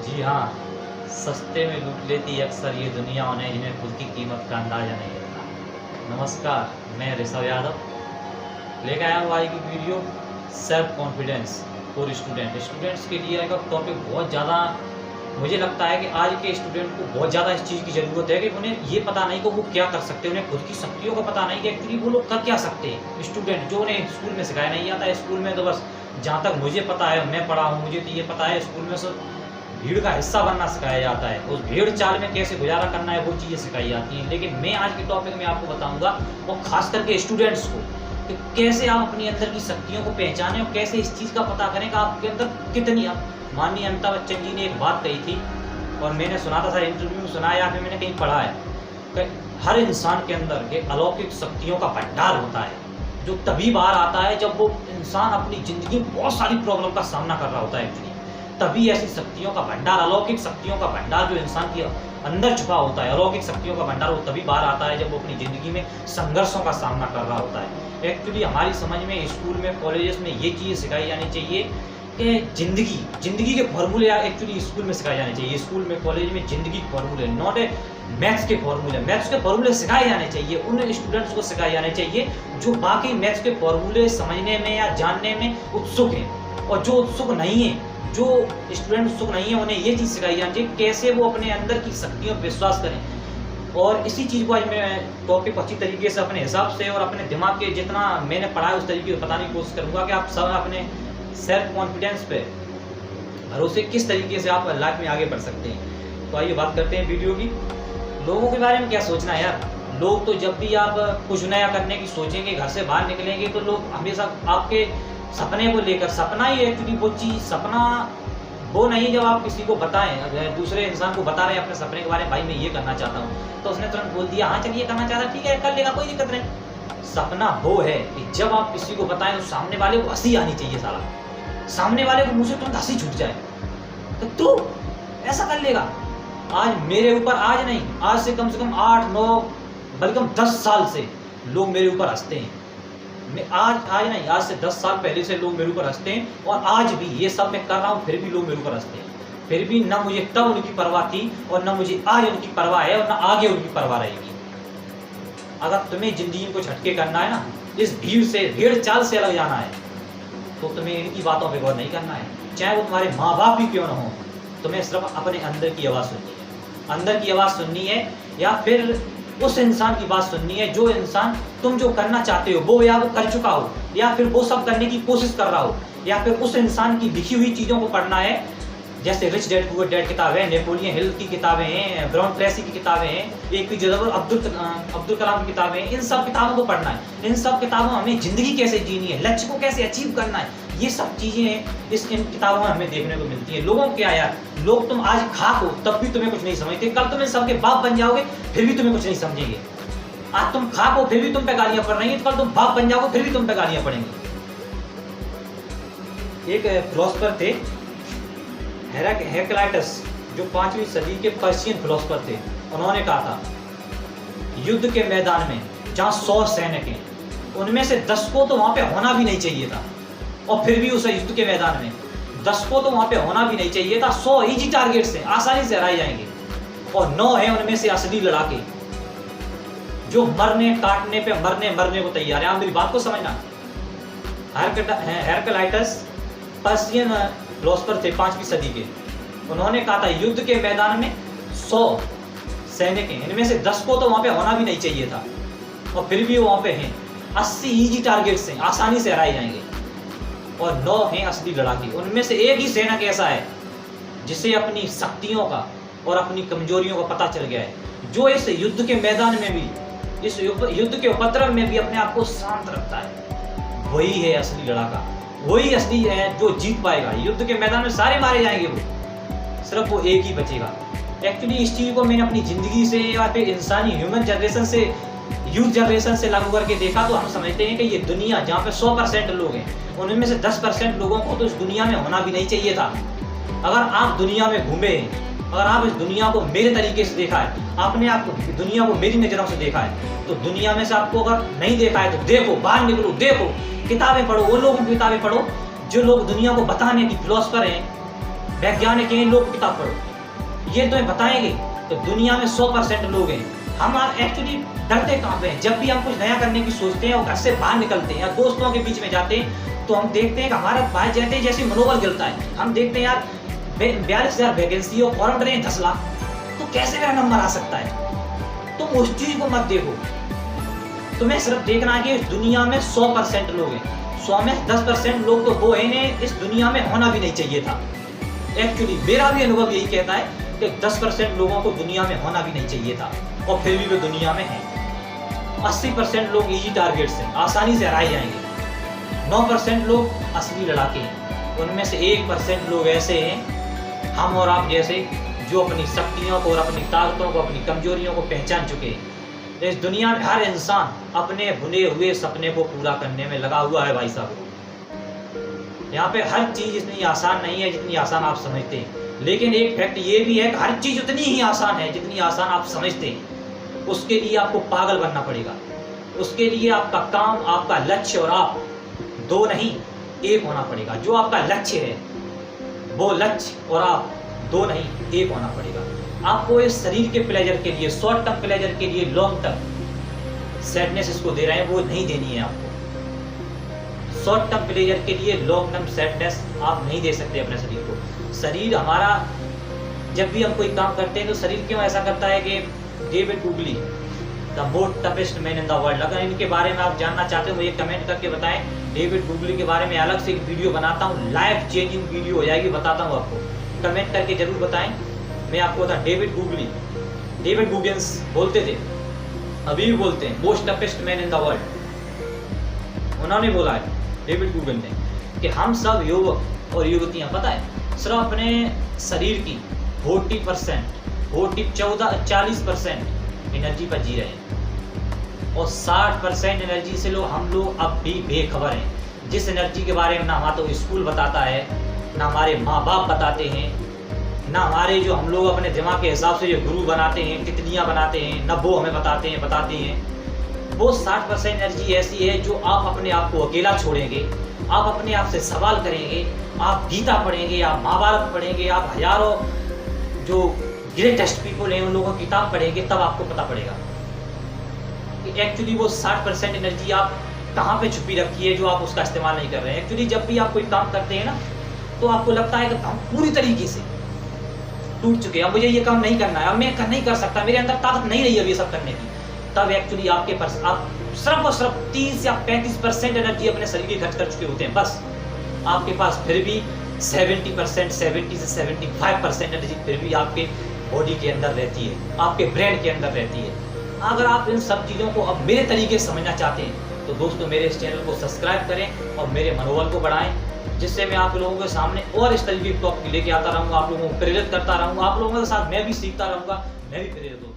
जी हाँ, सस्ते में लूट लेती अक्सर ये दुनिया उन्हें जिन्हें खुद की कीमत का अंदाज़ा नहीं रहता। नमस्कार, मैं ऋषभ यादव लेकर आया हूँ आज की video self confidence for students के लिए का टॉपिक बहुत ज़्यादा मुझे लगता है कि आज के स्टूडेंट को बहुत ज़्यादा इस चीज़ की ज़रूरत है कि उन्हें ये पता नहीं कि वो क्या कर सकते हैं, उन्हें खुद की शक्तियों का पता नहीं कि एक्चुअली वो लोग कर क्या सकते हैं। स्टूडेंट जो उन्हें स्कूल में सिखाया नहीं जाता है, स्कूल में तो बस जहाँ तक मुझे पता है, मैं पढ़ा हूँ, मुझे तो ये पता है स्कूल में सब भीड़ का हिस्सा बनना सिखाया जाता है, उस भीड़ चाल में कैसे गुजारा करना है वो चीज़ें सिखाई जाती हैं। लेकिन मैं आज के टॉपिक में आपको बताऊंगा और ख़ास करके स्टूडेंट्स को कि कैसे आप अपनी अंदर की शक्तियों को पहचानें और कैसे इस चीज़ का पता करें कि आपके अंदर कितनी। माननीय अमिताभ बच्चन जी ने एक बात कही थी और मैंने सुना था सर, इंटरव्यू में सुना है या फिर मैंने कहीं पढ़ा है कि हर इंसान के अंदर के अलौकिक शक्तियों का भंडार होता है, जो तभी बाहर आता है जब वो इंसान अपनी ज़िंदगी में बहुत सारी प्रॉब्लम का सामना कर रहा होता है। एक्चुअली तभी ऐसी शक्तियों का भंडार, अलौकिक शक्तियों का भंडार जो इंसान के अंदर छुपा होता है, अलौकिक शक्तियों का भंडार वो तभी बाहर आता है जब वो अपनी ज़िंदगी में संघर्षों का सामना कर रहा होता है। एक्चुअली हमारी समझ में स्कूल में, कॉलेजेस में ये चीज़ सिखाई जानी चाहिए कि जिंदगी के फॉर्मूले एक्चुअली स्कूल में सिखाए जाने चाहिए। स्कूल में, कॉलेज में जिंदगी के फॉर्मूले, नॉट ए मैथ्स के फॉर्मूले सिखाए जाने चाहिए। उन स्टूडेंट्स को सिखाए जाने चाहिए जो बाकी मैथ्स के फॉर्मूले समझने में या जानने में उत्सुक हैं, और जो उत्सुक नहीं है, जो स्टूडेंट उत्सुक नहीं है, उन्हें ये चीज़ सिखाई जानी चाहिए कैसे वो अपने अंदर की शक्तियों पर विश्वास करें। और इसी चीज़ को आज मैं टॉपिक अच्छी तरीके से अपने हिसाब से और अपने दिमाग के जितना मैंने पढ़ा है उस तरीके से बताने की कोशिश करूँगा कि आप सब अपने सेल्फ कॉन्फिडेंस पे भरोसे किस तरीके से आप लाइफ में आगे बढ़ सकते हैं। तो आइए बात करते हैं वीडियो की। लोगों के बारे में क्या सोचना है यार। लोग तो जब भी आप कुछ नया करने की सोचेंगे, घर से बाहर निकलेंगे, तो लोग हमेशा आपके सपने को लेकर, सपना ही एक्चुअली वो चीज़, सपना वो नहीं जब आप किसी को बताएं, अगर दूसरे इंसान को बता रहे हैं अपने सपने के बारे में, भाई मैं ये करना चाहता हूँ, तो उसने तुरंत बोल दिया हाँ चलिए ये करना चाहता है, ठीक है कर लेगा, कोई दिक्कत नहीं। सपना वो है कि जब आप किसी को बताएं तो सामने वाले को हंसी आनी चाहिए, साला सामने वाले को मुंह से तुरंत हंसी छूट जाए तो तू ऐसा कर लेगा। आज मेरे ऊपर, आज नहीं, आज से कम 8, 9 बल्कि 10 साल से लोग मेरे ऊपर हंसते हैं। मैं आज नहीं, आज से 10 साल पहले से लोग मेरे ऊपर हंसते हैं, और आज भी ये सब मैं कर रहा हूँ फिर भी लोग मेरे ऊपर हंसते हैं। फिर भी ना मुझे तब उनकी परवाह थी और ना मुझे आज उनकी परवाह है और ना आगे उनकी परवाह रहेगी। अगर तुम्हें जिंदगी में कुछ हटके करना है ना, इस भीड़ चाल से अलग जाना है, तो तुम्हें इनकी बातों पे गौर नहीं करना है, चाहे वो तुम्हारे माँ बाप भी क्यों ना हो। तुम्हें सिर्फ अपने अंदर की आवाज़ सुननी है, अंदर की आवाज़ सुननी है, या फिर उस इंसान की बात सुननी है जो इंसान तुम जो करना चाहते हो वो या वो कर चुका हो, या फिर वो सब करने की कोशिश कर रहा हो, या फिर उस इंसान की लिखी हुई चीज़ों को पढ़ना है। जैसे रिच डैड पुअर डैड किताबें हैं, नेपोलियन हिल की किताबें हैं, ब्राउन ट्रेसी की किताबें हैं, APJ अब्दुल कलाम की किताबें हैं। इन सब किताबों को पढ़ना है। इन सब किताबों में हमें ज़िंदगी कैसे जीनी है, लक्ष्य को कैसे अचीव करना है, ये सब चीज़ें इन किताबों में हमें देखने को मिलती है। लोगों क्या यार, लोग तुम आज खाक हो तब भी तुम्हें कुछ नहीं समझते, कल तुम इन सबके बाप बन जाओगे फिर भी तुम्हें कुछ नहीं समझेंगे। आज तुम खाक हो फिर भी तुम पे गालियाँ पड़ रही हैं, तो कल तुम बाप बन जाओगे फिर भी तुम पे गालियाँ पड़ेंगी। एक फिलोसफर थे हेराक्लाइटस, जो 5वीं सदी के पर्शियन फिलोसफर थे। उन्होंने कहा था युद्ध के मैदान में जहाँ 100 सैनिक हैं, उनमें से 10 को तो वहाँ पे होना भी नहीं चाहिए था, और फिर भी उस युद्ध के मैदान में 10 को तो वहाँ पे होना भी नहीं चाहिए था। 100 इजी टारगेट से आसानी से हराए जाएंगे, और 9 है उनमें से असली लड़ाके जो मरने काटने पे मरने को तैयार है। आप मेरी बात को समझना। हेराक्लाइटस पर्शियन फिलोसफर थे 5वीं सदी के। उन्होंने कहा था युद्ध के मैदान में 100 सैनिक हैं, इनमें से 10 को तो वहाँ पे होना भी नहीं चाहिए था, और फिर भी वो वहाँ पे हैं। 80 इजी टारगेट्स हैं, आसानी से हराए जाएंगे, और 9 हैं असली लड़ाके। उनमें से एक ही सैनिक ऐसा है जिसे अपनी शक्तियों का और अपनी कमजोरियों का पता चल गया है, जो इस युद्ध के मैदान में भी, इस युद्ध के उपद्रव में भी अपने आप को शांत रखता है। वही है असली लड़ाका, वही असली है जो जीत पाएगा। युद्ध के मैदान में सारे मारे जाएंगे, वो सिर्फ वो एक ही बचेगा। एक्चुअली इस चीज़ को मैंने अपनी ज़िंदगी से या फिर इंसानी ह्यूमन जनरेशन से, यूथ जनरेशन से लागू करके देखा, तो हम समझते हैं कि ये दुनिया जहाँ पे 100% लोग हैं, उनमें से 10% लोगों को तो इस दुनिया में होना भी नहीं चाहिए था। अगर आप दुनिया में घूमे हैं, अगर आप इस दुनिया को मेरे तरीके से देखा है, आपने आप दुनिया को मेरी नज़रों से देखा है, तो दुनिया में से आपको अगर नहीं देखा है तो देखो, बाहर निकलो, देखो, किताबें पढ़ो, वो लोगों की किताबें पढ़ो जो लोग दुनिया को बताने की फिलोसफर हैं, वैज्ञानिक हैं, इन लोगों की किताब पढ़ो, ये तुम्हें बताएंगे। तो दुनिया में 100% लोग हैं। हम एक्चुअली डरते कहाँ पे हैं? जब भी हम कुछ नया करने की सोचते हैं और घर से बाहर निकलते हैं या दोस्तों के बीच में जाते हैं तो हम देखते हैं कि हमारा बाहर जाते हैं जैसे मनोबल गिरता है। हम देखते हैं यार 42,000 वैकेंसी और फॉर्म डरे 10 लाख, तो कैसे मेरा नंबर आ सकता है? तुम उस चीज को मत देखो, तुम्हें सिर्फ देखना है कि इस दुनिया में 100% लोग हैं। 100 में 10% लोग तो वो हैं, इस दुनिया में होना भी नहीं चाहिए था। एक्चुअली मेरा भी अनुभव यही कहता है कि 10% लोगों को दुनिया में होना भी नहीं चाहिए था और फिर भी वे दुनिया में हैं। 80% लोग इजी टारगेट से आसानी से हराए जाएंगे। 9% लोग असली लड़ाके हैं। उनमें से 1% लोग ऐसे हैं, हम और आप जैसे, जो अपनी शक्तियों को और अपनी ताकतों को, अपनी कमजोरियों को पहचान चुके हैं। इस दुनिया में हर इंसान अपने बुने हुए सपने को पूरा करने में लगा हुआ है भाई साहब। यहाँ पे हर चीज इतनी आसान नहीं है जितनी आसान आप समझते हैं, लेकिन एक फैक्ट ये भी है कि हर चीज उतनी ही आसान है जितनी आसान आप समझते हैं। उसके लिए आपको पागल बनना पड़ेगा। उसके लिए आपका काम, आपका लक्ष्य और आप दो नहीं एक होना पड़ेगा। जो आपका लक्ष्य है वो लक्ष्य और आप दो नहीं एक होना पड़ेगा। आपको इस शरीर के प्लेजर के लिए, शॉर्ट टर्म प्लेजर के लिए लॉन्ग टर्म सैडनेस इसको दे रहे हैं, वो नहीं देनी है आपको। शॉर्ट टर्म प्लेजर के लिए लॉन्ग टर्म सैडनेस आप नहीं दे सकते अपने शरीर को। शरीर हमारा, जब भी हम कोई काम करते हैं तो शरीर क्यों ऐसा करता है कि David googly, the most toughest man in the world, अगर इनके बारे में आप जानना चाहते हो मुझे कमेंट करके बताएं। डेविड गुगली के बारे में अलग से एक वीडियो बनाता हूँ, लाइफ चेंजिंग वीडियो हो जाएगी, बताता हूँ आपको। कमेंट करके जरूर बताएं। मैं आपको बता, डेविड गुगली, डेविड गुगेंस बोलते थे, अभी भी बोलते हैं, most toughest man in the world. उन्होंने बोला है, डेविड गुगल ने, कि हम सब युवक और युवतियां, पता है, सिर्फ अपने शरीर की 40% एनर्जी पर जी रहे हैं और 60% एनर्जी से हम लोग अब भी बेखबर हैं। जिस एनर्जी के बारे में ना हमारा तो स्कूल बताता है, ना हमारे माँ बाप बताते हैं, ना हमारे जो हम लोग अपने दिमाग के हिसाब से जो गुरु बनाते हैं, तितलियाँ बनाते हैं, ना वो हमें बताते हैं। वो 60% एनर्जी ऐसी है जो आप अपने आप को अकेला छोड़ेंगे, आप अपने आप से सवाल करेंगे, आप गीता पढ़ेंगे, आप महाभारत पढ़ेंगे, आप हजारों जो ग्रेटेस्ट पीपल हैं उन लोगों की किताब पढ़ेंगे, तब आपको पता पड़ेगा कि एक्चुअली वो 60% एनर्जी आप कहाँ पे छुपी रखी है जो आप उसका इस्तेमाल नहीं कर रहे हैं। एक्चुअली जब भी आप कोई काम करते हैं ना तो आपको लगता है कि हम पूरी तरीके से टूट चुके हैं, अब मुझे ये काम नहीं करना है, अब मैं नहीं कर सकता, मेरे अंदर ताकत नहीं रही अब ये सब करने की। तब एक्चुअली आपके पास आप सिर्फ और सिर्फ 30 या 35% एनर्जी अपने शरीर की खर्च कर चुके होते हैं। बस आपके पास फिर भी 70% 70 से 75% एनर्जी फिर भी आपके बॉडी के अंदर रहती है, आपके ब्रेन के अंदर रहती है। अगर आप इन सब चीज़ों को अब मेरे तरीके से समझना चाहते हैं तो दोस्तों मेरे इस चैनल को सब्सक्राइब करें और मेरे मनोबल को बढ़ाएं, जिससे मैं आप लोगों के सामने और इस तरीके के टॉपिक लेके आता रहूँगा, आप लोगों को प्रेरित करता रहूँगा, आप लोगों के साथ मैं भी सीखता रहूँगा, मैं भी प्रेरित हूँ।